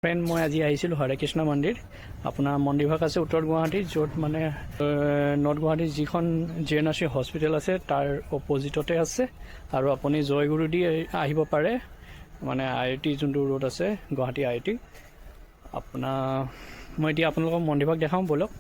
Friend মই আজি আহিছিলোঁ হৰে কৃষ্ণ মন্দিৰ। আপোনাৰ মন্দিৰভাগ আছে উত্তৰ গুৱাহাটীত, য'ত মানে নৰ্থ গুৱাহাটীত যিখন GNRC হস্পিটেল আছে তাৰ অপজিটতে আছে। আৰু আপুনি জয়গুৰু দি আহিব পাৰে, মানে IIT যোনটো ৰোড আছে গুৱাহাটী IIT। মই এতিয়া আপোনালোকক মন্দিৰভাগ দেখাওঁ ব'লক।